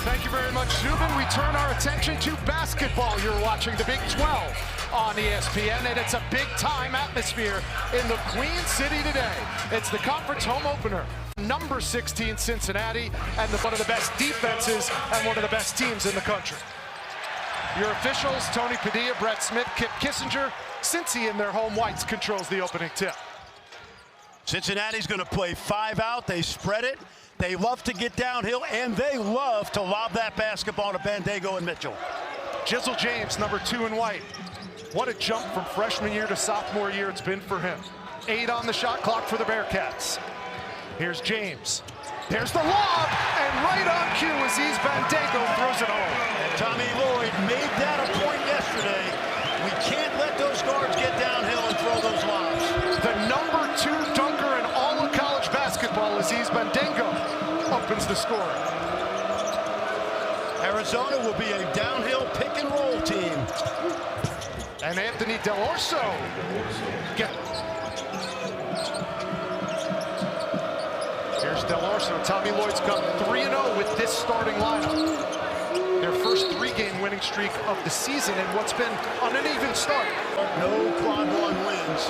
Thank you very much, Zubin. We turn our attention to basketball. You're watching the Big 12 on ESPN, and it's a big-time atmosphere in the Queen City today. It's the conference home opener. Number 16 Cincinnati, and one of the best defenses and one of the best teams in the country. Your officials, Tony Padilla, Brett Smith, Kip Kissinger. Cincy in their home whites controls the opening tip. Cincinnati's going to play 5 out. They spread it. They love to get downhill, and they love to lob that basketball to Bandago and Mitchell. Jizzle James, number 2 in white. What a jump from freshman year to sophomore year it's been for him. 8 on the shot clock for the Bearcats. Here's James. There's the lob, and right on cue, Aziz Bandago throws it home. And Tommy Lloyd made that a point yesterday. We can't let those guards get downhill and throw those lobs. The number 2 dunker in all of college basketball, Aziz Bandago, opens the score. Arizona will be a downhill pick and roll team. And Anthony Delorso. Here's Delorso. Tommy Lloyd's come 3-0 with this starting lineup. Their first 3-game winning streak of the season in what's been an uneven start. No quad 1 wins,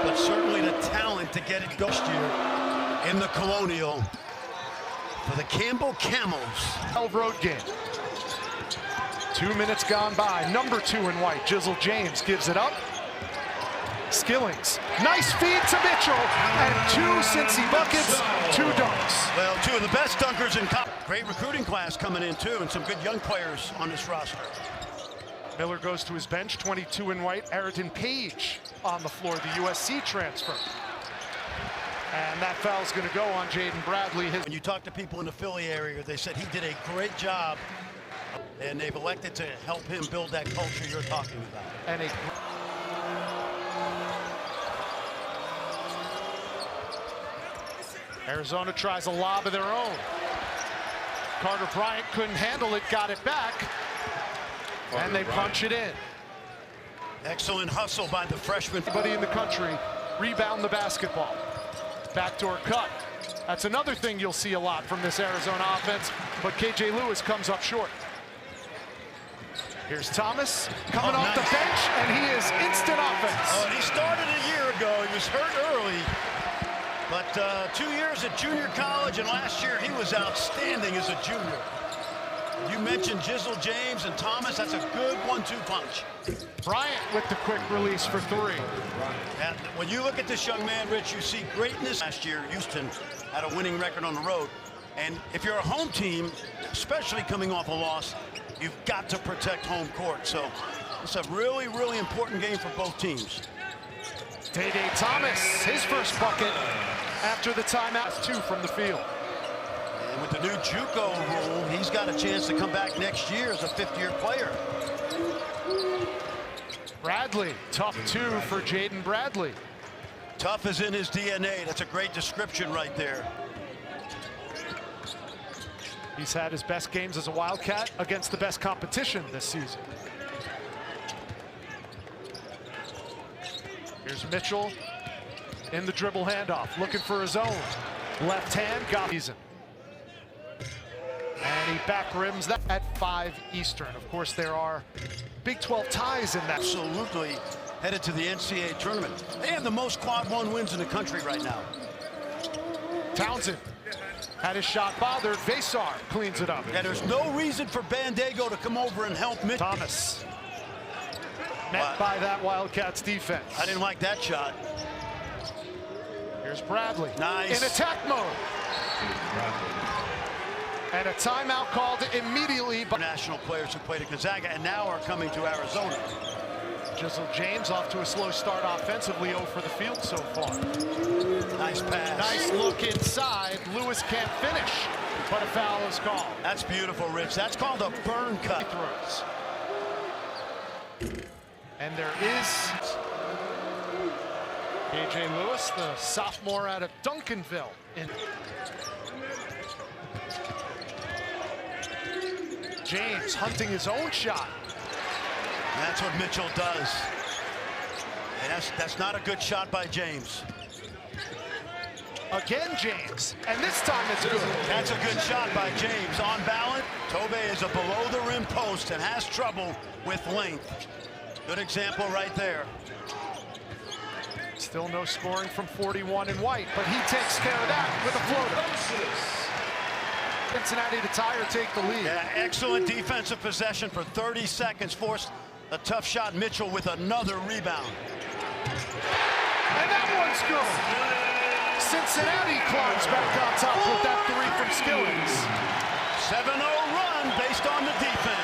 but certainly the talent to get it going year in the Colonial for the Campbell Camels. 12 road game. 2 minutes gone by. Number 2 in white, Jizzle James gives it up. Skillings, nice feed to Mitchell, and 2 Cincy buckets, 2 dunks. Well, 2 of the best dunkers in college. Great recruiting class coming in too, and some good young players on this roster. Miller goes to his bench, 22 in white. Aridin Page on the floor, the USC transfer. And that foul's going to go on Jaden Bradley. When you talk to people in the Philly area, they said he did a great job, and they've elected to help him build that culture you're talking about. And Arizona tries a lob of their own. Carter Bryant couldn't handle it, got it back, and they punch it in. Excellent hustle by the freshman. Everybody in the country rebound the basketball. Backdoor cut. That's another thing you'll see a lot from this Arizona offense, but KJ Lewis comes up short. Here's Thomas coming off the bench, and he is instant offense. He started a year ago. He was hurt early. But 2 years at junior college, and last year he was outstanding as a junior. You mentioned Jizzle James and Thomas. That's a good 1-2 punch. Bryant with the quick release for 3. And when you look at this young man, Rich, you see greatness. Last year, Houston had a winning record on the road. And if you're a home team, especially coming off a loss, you've got to protect home court. So it's a really, really important game for both teams. Day-Day Thomas, his first bucket after the timeout. 2 from the field. And with the new JUCO rule, he's got a chance to come back next year as a 5th-year player. Bradley, tough 2 for Jaden Bradley. Tough is in his DNA. That's a great description right there. He's had his best games as a Wildcat against the best competition this season. Here's Mitchell in the dribble handoff, looking for his own. Left hand, got season. And he back rims that at 5 Eastern. Of course, there are Big 12 ties in that. Absolutely headed to the NCAA tournament. They have the most quad 1 wins in the country right now. Townsend had his shot bothered. Vesar cleans it up. Yeah, there's no reason for Bandago to come over and help Mitchell. Thomas. Met by that Wildcats defense. I didn't like that shot. Here's Bradley. Nice. In attack mode. And a timeout called immediately by national players who played at Gonzaga and now are coming to Arizona. Jizzle James off to a slow start offensively, 0 for the field so far. Nice pass. Nice look inside. Lewis can't finish, but a foul is called. That's beautiful, Rich. That's called a burn cut. Throws. And there is KJ Lewis, the sophomore out of Duncanville. James hunting his own shot. That's what Mitchell does. And that's not a good shot by James. Again, James. And this time it's good. That's a good shot by James. On balance. Tobe is a below-the-rim post and has trouble with length. Good example right there. Still no scoring from 41 in White, but he takes care of that with a floater. Cincinnati to tie or take the lead. Yeah, excellent defensive possession for 30 seconds. Forced a tough shot. Mitchell with another rebound. And that one's good. Cincinnati climbs back on top with that three from Skillings. 7-0 run based on the defense.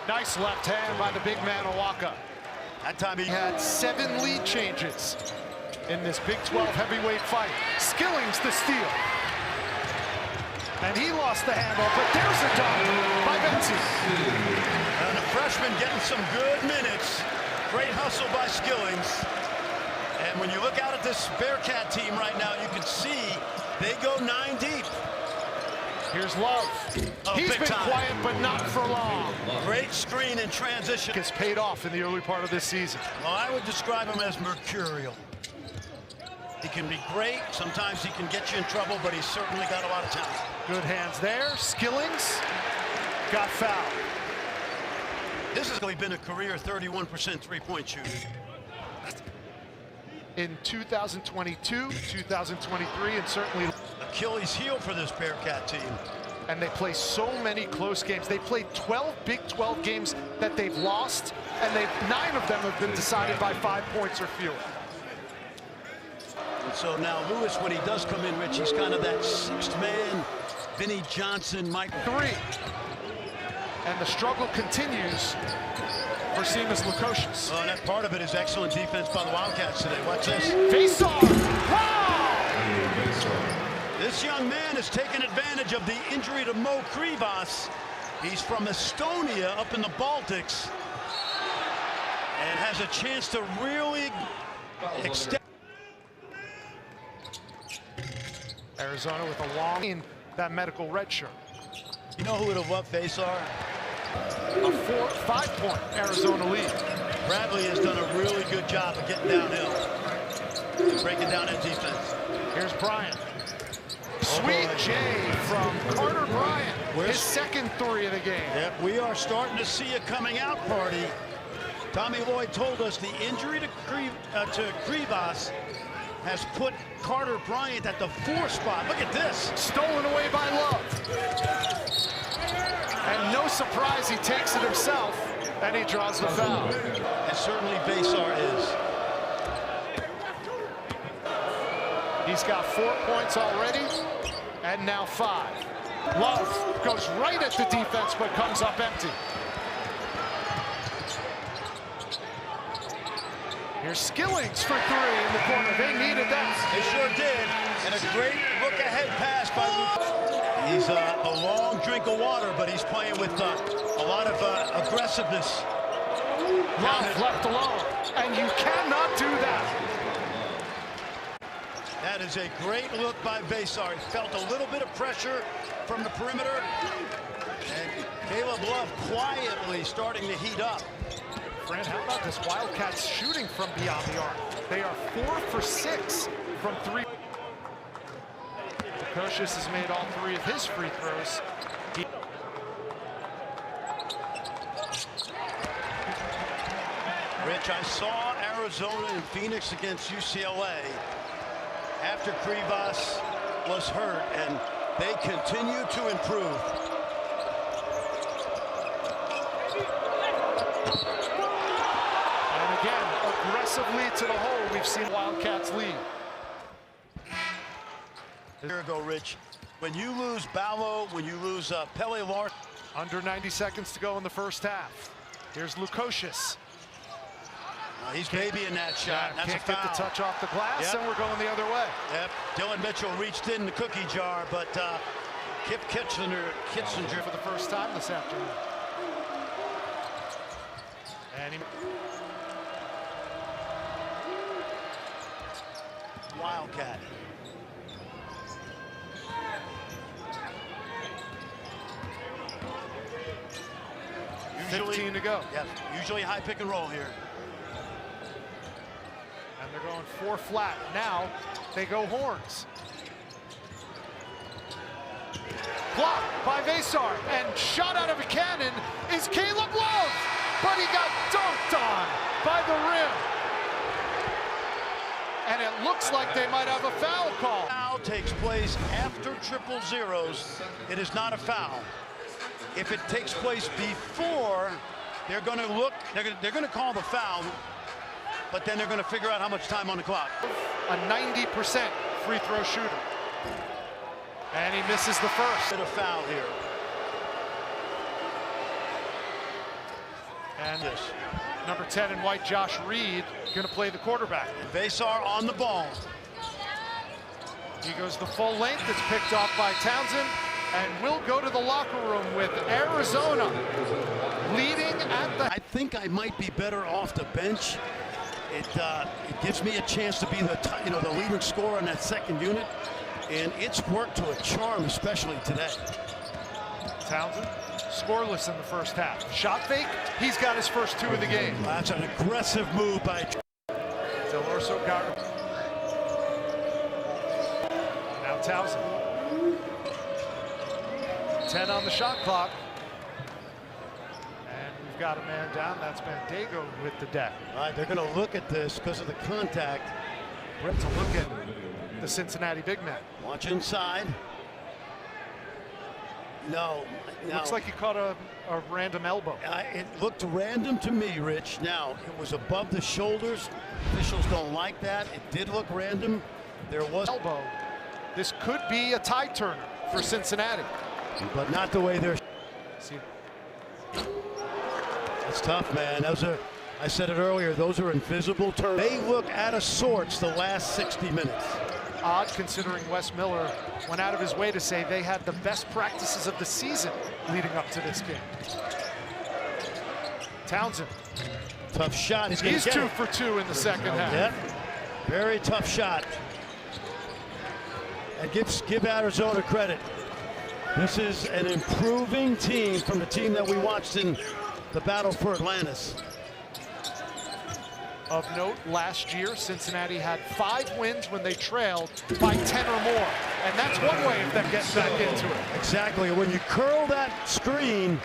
Nice left hand by the big man, Owaka. That time he Had 7 lead changes in this Big 12 heavyweight fight. Skillings the steal. And he lost the handle, but there's a dunk by Betsy. And the freshman getting some good minutes. Great hustle by Skillings. And when you look out at this Bearcat team right now, you can see they go 9 deep. Here's Love. He's been time. quiet, but not for long. Great screen in transition. Has paid off in the early part of this season. Well, I would describe him as mercurial. He can be great. Sometimes he can get you in trouble, but he's certainly got a lot of talent. Good hands there. Skillings got fouled. This has really been a career 31% three-point shooter. In 2022, 2023, and certainly Achilles heel for this Bearcat team. and they play so many close games. They played 12 Big 12 games that they've lost, and 9 of them have been decided by 5 points or fewer. And so now Lewis, when he does come in, Rich, he's kind of that sixth man. Vinnie Johnson, Mike. 3. And the struggle continues for Seamus Lukosius. Oh, and that part of it is excellent defense by the Wildcats today. Watch this. Face off! Wow! This young man has taken advantage of the injury to Mo Krivas. He's from Estonia up in the Baltics and has a chance to really extend. Arizona with a long in that medical red shirt. You know who would have loved Faisar? A 5-point Arizona lead. Bradley has done a really good job of getting downhill and breaking down that defense. Here's Bryant. Sweet J from Carter Bryant. His second 3 of the game. Yep, we are starting to see a coming out party. Tommy Lloyd told us the injury to Krivas has put Carter Bryant at the 4 spot. Look at this. Stolen away by Love. And no surprise, he takes it himself, and he draws the foul. And certainly Faisar is. He's got 4 points already, and now 5. Love goes right at the defense, but comes up empty. Here's Skillings for 3 in the corner. They needed that. They sure did. And a great look-ahead pass by Luke. He's a long drink of water, but he's playing with a lot of aggressiveness. Love left alone, and you cannot do that. That is a great look by Faisar. He felt a little bit of pressure from the perimeter. And Caleb Love quietly starting to heat up. Fran, how about this Wildcats shooting from beyond the arc? They are 4 for 6 from 3. Lukosius has made all 3 of his free throws. Rich, I saw Arizona and Phoenix against UCLA after Krivas was hurt, and they continue to improve. And again, aggressive lead to the hole. We've seen Wildcats lead. A year ago, Rich, when you lose Ballo, when you lose Pele Larson. Under 90 seconds to go in the first half. Here's Lukosius. He's babying that shot. That's Can't a foul. get the touch off the glass, Yep. and we're going the other way. Yep. Dylan Mitchell reached in the cookie jar, but Kip Kitchener For the first time this afternoon. And he... Wildcat. Usually, 15 to go. Yes, usually high pick and roll here. And they're going 4 flat. Now they go horns. Blocked by Vasar and shot out of a cannon is Caleb Love, but he got dunked on by the rim. And it looks like they might have a foul call. Foul takes place after triple zeros. It is not a foul. If it takes place before, they're going to look. They're going to call the foul, but then they're going to figure out how much time on the clock. A 90% free throw shooter. And he misses the first. Bit of foul here. And number 10 in white, Josh Reed, going to play the quarterback. Vasar on the ball. He goes the full length. It's picked off by Townsend, and will go to the locker room with Arizona leading at the... I think I might be better off the bench. It gives me a chance to be the leading scorer in that second unit, and it's worked to a charm, especially today. Townsend scoreless in the first half. Shot fake. He's got his first 2 of the game. That's an aggressive move by Del Orso got. Now Townsend. 10 on the shot clock. And we've got a man down. That's Bandego with the deck. All right, they're going to look at this because of the contact. To look at the Cincinnati big man. Watch inside. No. Looks like he caught a random elbow. It looked random to me, Rich. Now, it was above the shoulders. Officials don't like that. It did look random. There was elbow. This could be a tie turner for Cincinnati. But not the way they're... See. That's tough, man. I said it earlier, those are invisible turns. They look out of sorts the last 60 minutes. Odd considering Wes Miller went out of his way to say they had the best practices of the season leading up to this game. Townsend. Tough shot. He's 2 for 2 in the second half. Yep. Very tough shot. And give Arizona credit. This is an improving team from the team that we watched in the battle for Atlantis. Of note, last year, Cincinnati had 5 wins when they trailed by 10 or more. And that's one way of them getting back into it. Exactly. When you curl that screen,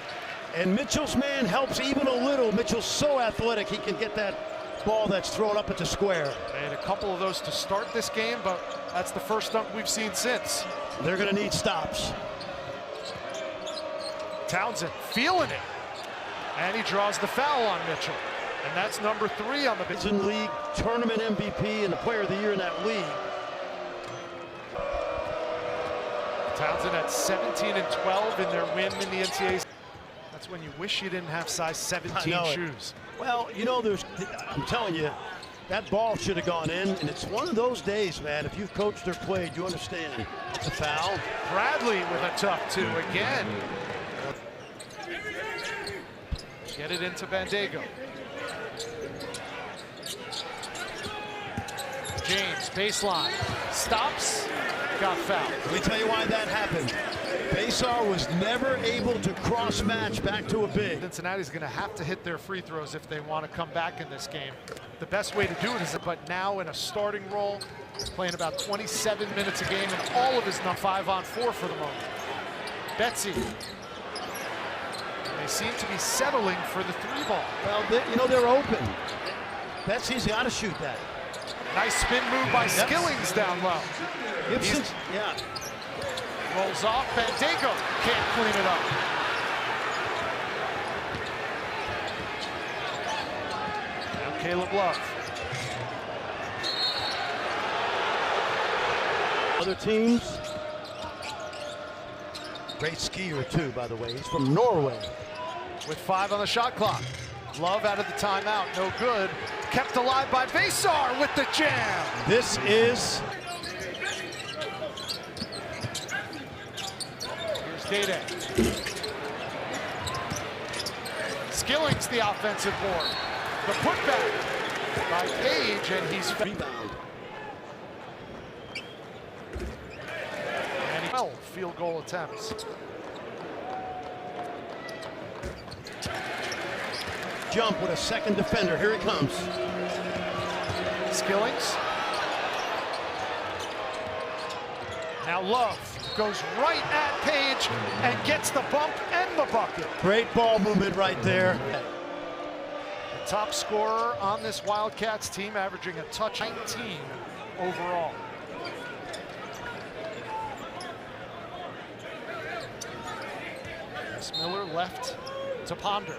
and Mitchell's man helps even a little. Mitchell's so athletic, he can get that ball that's thrown up at the square. They had a couple of those to start this game, but that's the first dunk we've seen since. They're going to need stops. Townsend feeling it. And he draws the foul on Mitchell. And that's number 3 on the bench. League tournament MVP and the player of the year in that league. Townsend at 17 and 12 in their win in the NCAA. That's when you wish you didn't have size 17 shoes. Well, you know, I'm telling you, that ball should have gone in, and it's one of those days, man. If you've coached or played, you understand. It's a foul. Bradley with a tough 2 again. Get it into Bandego. James, baseline, stops, got fouled. Let me tell you why that happened. Vasar was never able to cross-match back to a big. Cincinnati's going to have to hit their free throws if they want to come back in this game. The best way to do it is, but now in a starting role, playing about 27 minutes a game, and all of his 5-on-4 for the moment. Betsy. They seem to be settling for the 3-ball. Well, they're open. Betsy's got to shoot that. Nice spin move by Skillings down low. Gibson's, yeah. Rolls off, Bandego can't clean it up. Now Caleb Love. Other teams. Great skier too, by the way. He's from Norway. With 5 on the shot clock. Love out of the timeout, no good. Kept alive by Vasar with the jam. This is... Here's Day-Day. Skillings the offensive board. The putback by Page, and he's... Rebound. And 12 field goal attempts. Jump with a second defender. Here he comes. Skillings. Now Love goes right at Page and gets the bump and the bucket. Great ball movement right there. The top scorer on this Wildcats team, averaging a touch 19 overall. Miller left to Ponder.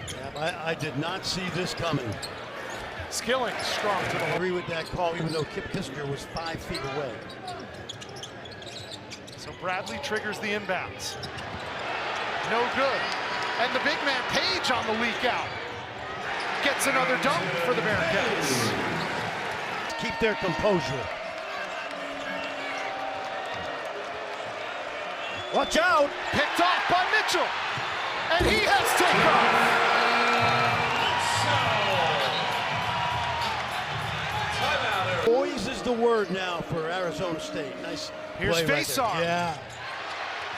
Yeah, I did not see this coming. Skillings strong to the I agree with that call, even though Kip Kissinger was 5 feet away. So Bradley triggers the inbounds. No good. And the big man Page on the leak out. Gets another dunk for the Bearcats. Keep their composure. Watch out! Picked off by Mitchell. And he has takeoff. Poise is the word now for Arizona State. Nice. Here's face-off. Right, yeah.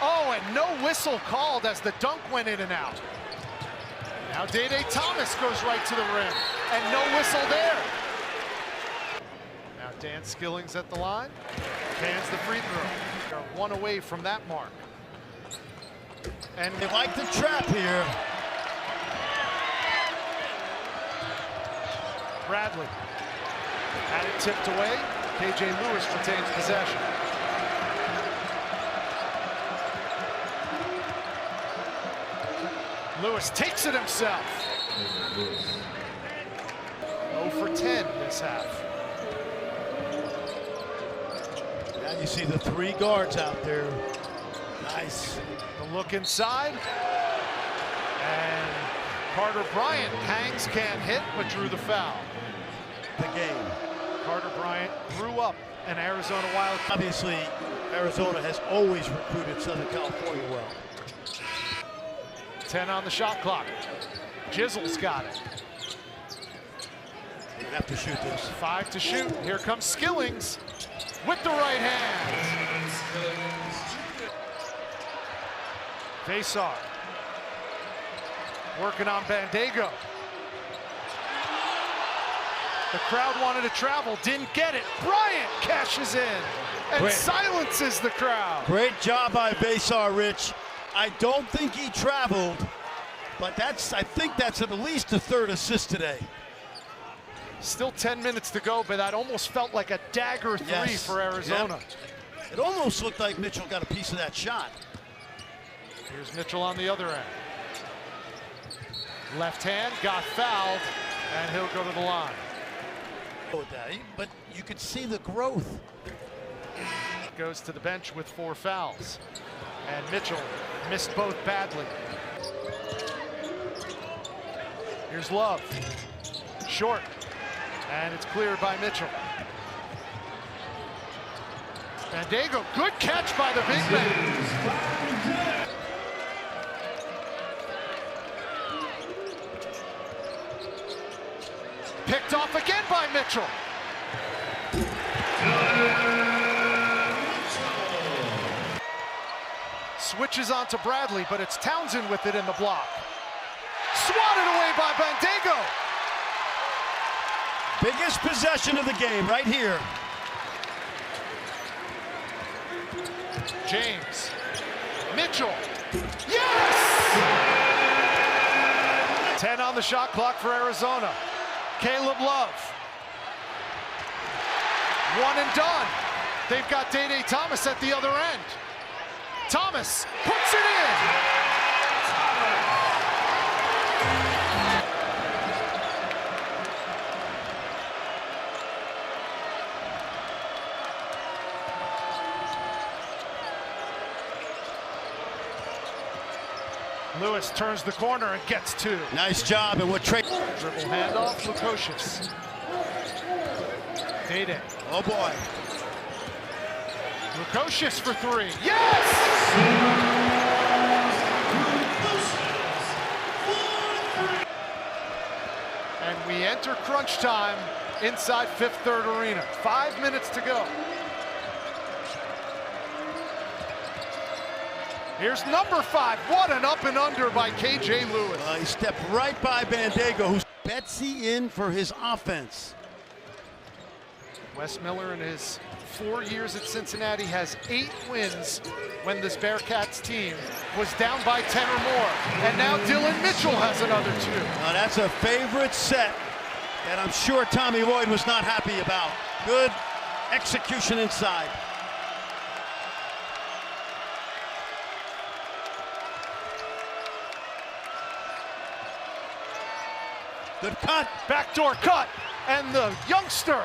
Oh, and no whistle called as the dunk went in and out. Now Day-Day Thomas goes right to the rim, and no whistle there. Now Dan Skillings at the line, cans the free throw. They're one away from that mark. And they like the trap here. Bradley had it tipped away. KJ Lewis retains possession. Lewis takes it himself. 0 for 10 this half. Now you see the 3 guards out there. Nice. The look inside. And Carter Bryant hangs, can't hit, but drew the foul. The game. Carter Bryant grew up an Arizona Wildcat. Obviously, Arizona has always recruited Southern California well. 10 on the shot clock. Jizzle's got it. You have to shoot this. 5 to shoot. Here comes Skillings with the right hand. Face-off. Working on Bandego. The crowd wanted to travel, didn't get it. Bryant cashes in and silences the crowd. Great job by Basar, Rich. I don't think he traveled, but I think that's at least a 3rd assist today. Still 10 minutes to go, but that almost felt like a dagger 3 for Arizona. Yep. It almost looked like Mitchell got a piece of that shot. Here's Mitchell on the other end. Left hand, got fouled, and he'll go to the line. With that, but you could see the growth. Goes to the bench with 4 fouls. And Mitchell missed both badly. Here's Love. Short. And it's cleared by Mitchell. Bandego, good catch by the big man. Picked off again by Mitchell. Switches on to Bradley, but it's Townsend with it in the block. Swatted away by Bandego. Biggest possession of the game right here. James. Mitchell. Yes! 10 on the shot clock for Arizona. Caleb Love. 1 and done. They've got Day-Day Thomas at the other end. Thomas puts it in. Lewis turns the corner and gets 2. Nice job, and what trade? Dribble handoff, Lukosius. Day-Day. Oh boy. Lukosius for 3. Yes! And we enter crunch time inside Fifth Third Arena. 5 minutes to go. Here's number 5. What an up and under by KJ Lewis. He stepped right by Bandego, who's Betsy in for his offense. Wes Miller in his 4 years at Cincinnati has 8 wins when this Bearcats team was down by 10 or more. And now Dylan Mitchell has another 2. Now that's a favorite set that I'm sure Tommy Lloyd was not happy about. Good execution inside. Good cut. Backdoor cut. And the youngster,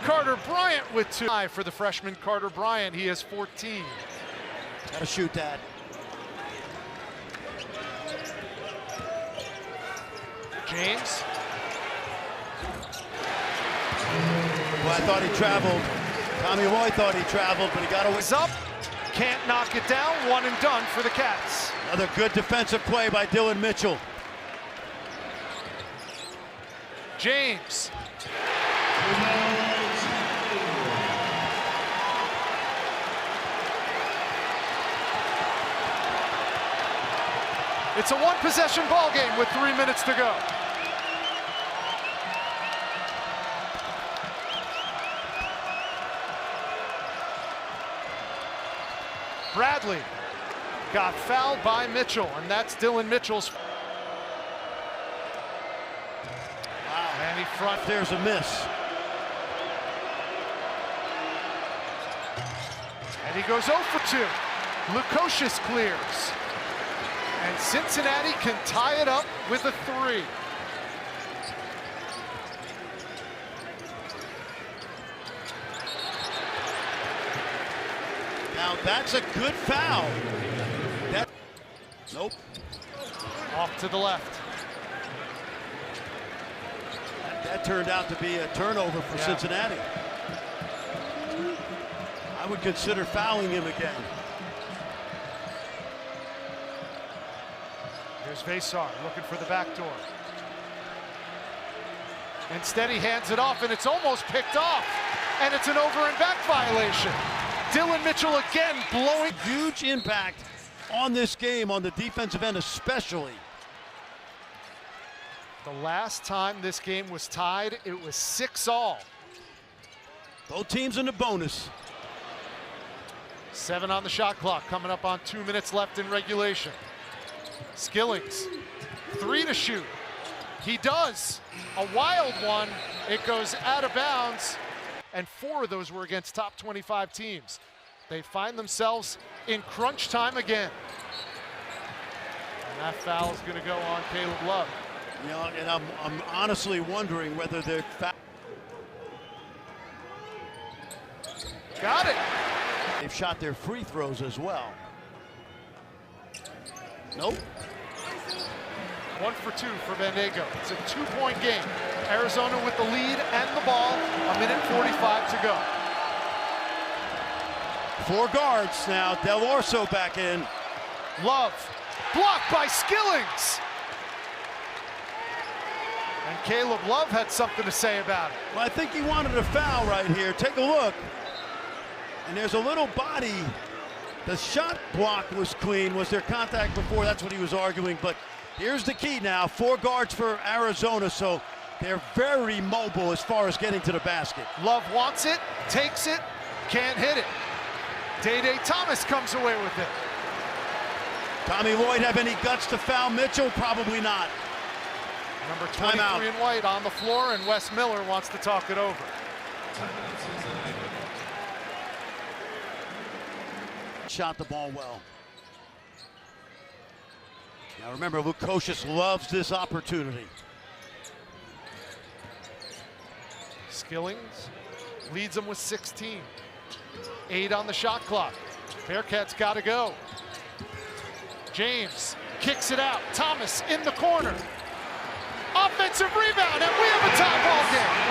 Carter Bryant, with 2. For the freshman Carter Bryant, he has 14. Gotta shoot that. James. Well, I thought he traveled. Tommy Lloyd thought he traveled, but he got away. He's up. Can't knock it down. 1 and done for the Cats. Another good defensive play by Dylan Mitchell. James. It's a 1-possession ball game with 3 minutes to go. Bradley got fouled by Mitchell, and that's Dylan Mitchell's. Wow. And he front. There's a miss. And he goes 0 for 2. Lukosius clears. And Cincinnati can tie it up with a 3. Now that's a good foul. Nope. Off to the left. That turned out to be a turnover for Cincinnati. I would consider fouling him again. Here's Vasar looking for the back door. Instead, he hands it off, and it's almost picked off. And it's an over and back violation. Dylan Mitchell again blowing. Huge impact on this game, on the defensive end especially. The last time this game was tied, it was 6-all. Both teams in the bonus. 7 on the shot clock, coming up on 2 minutes left in regulation. Skillings, 3 to shoot. He does. A wild one. It goes out of bounds. And 4 of those were against top 25 teams. They find themselves in crunch time again. And that foul is going to go on Caleb Love. You know, and I'm honestly wondering whether they're Got it. They've shot their free throws as well. Nope. 1 for 2 for Bandego. It's a 2-point game. Arizona with the lead and the ball. 1:45 to go. 4 guards now. Del Orso back in. Love. Blocked by Skillings. And Caleb Love had something to say about it. Well, I think he wanted a foul right here. Take a look. And there's a little body. The shot block was clean. Was there contact before? That's what he was arguing. But here's the key now. 4 guards for Arizona, so they're very mobile as far as getting to the basket. Love wants it, takes it, can't hit it. Day-Day Thomas comes away with it. Tommy Lloyd have any guts to foul Mitchell? Probably not. Number 23 in white on the floor, and Wes Miller wants to talk it over. Shot the ball well. Now remember, Lukosius loves this opportunity. Skillings leads them with 16. 8 on the shot clock. Bearcats got to go. James kicks it out. Thomas in the corner. Offensive rebound, and we have a tie ball game.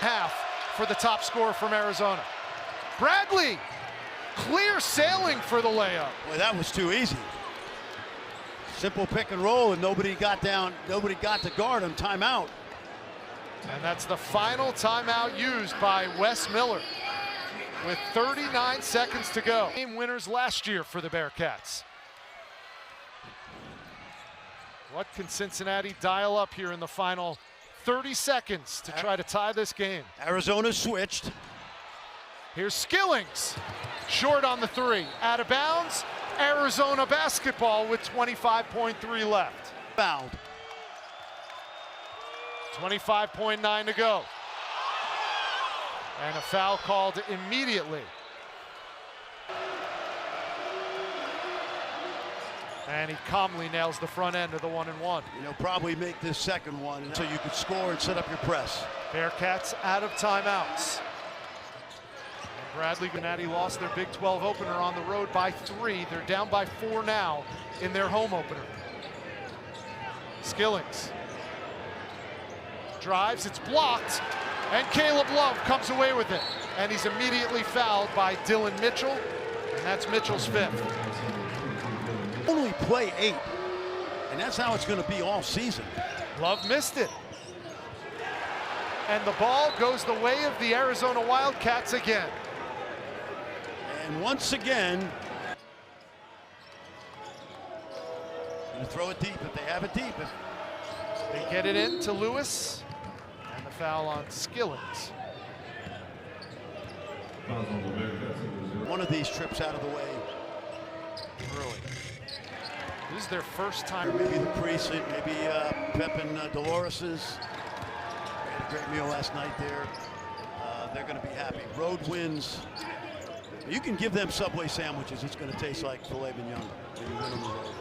Half for the top scorer from Arizona. Bradley, clear sailing for the layup. Boy, that was too easy. Simple pick and roll, and nobody got down, nobody got to guard him. Timeout. And that's the final timeout used by Wes Miller. with 39 seconds to go. Game winners last year for the Bearcats. What can Cincinnati dial up here in the final 30 seconds to try to tie this game? Arizona switched. Here's Skillings, short on the three, out of bounds. Arizona basketball with 25.3 left. Fouled. 25.9 to go. And a foul called immediately. And he calmly nails the front end of the 1-and-1. You know, probably make this second one so you could score and set up your press. Bearcats out of timeouts. Bradley Cincinnati lost their Big 12 opener on the road by 3. They're down by 4 now in their home opener. Skillings drives, it's blocked, and Caleb Love comes away with it. And he's immediately fouled by Dylan Mitchell, and that's Mitchell's 5th. Only play 8, and that's how it's going to be all season. Love missed it. And the ball goes the way of the Arizona Wildcats again. And once again, going to throw it deep if they have it deep. They get it in to Lewis, and the foul on Skillings. One of these trips out of the way. Really. This is their first time. Maybe the precinct, maybe Pep and Dolores's. They had a great meal last night there. They're going to be happy. Road wins. You can give them Subway sandwiches. It's going to taste like filet mignon when you win on the road.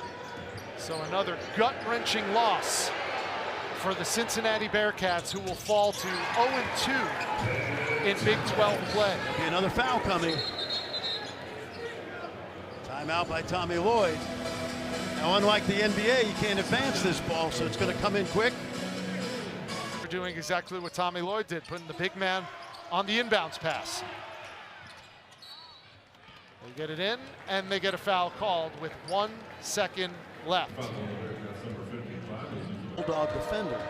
So another gut-wrenching loss for the Cincinnati Bearcats, who will fall to 0-2 in Big 12 play. There'll be another foul coming. Timeout by Tommy Lloyd. Now, unlike the NBA, you can't advance this ball, so it's going to come in quick. We're doing exactly what Tommy Lloyd did, putting the big man on the inbounds pass. They get it in, and they get a foul called with 1 second left. Bulldog defender.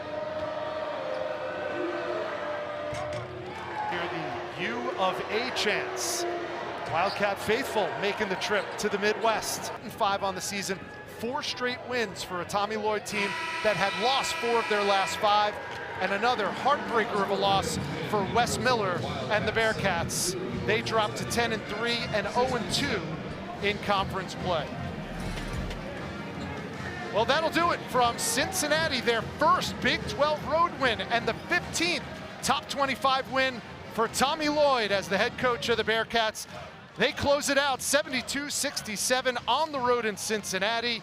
Here the U of A chants. Wildcat faithful making the trip to the Midwest. 5 on the season, 4 straight wins for a Tommy Lloyd team that had lost 4 of their last 5, and another heartbreaker of a loss for Wes Miller and the Bearcats. They dropped to 10-3 and 0-2 in conference play. Well, that'll do it from Cincinnati, their first Big 12 road win and the 15th top 25 win for Tommy Lloyd as the head coach of the Bearcats. They close it out 72-67 on the road in Cincinnati.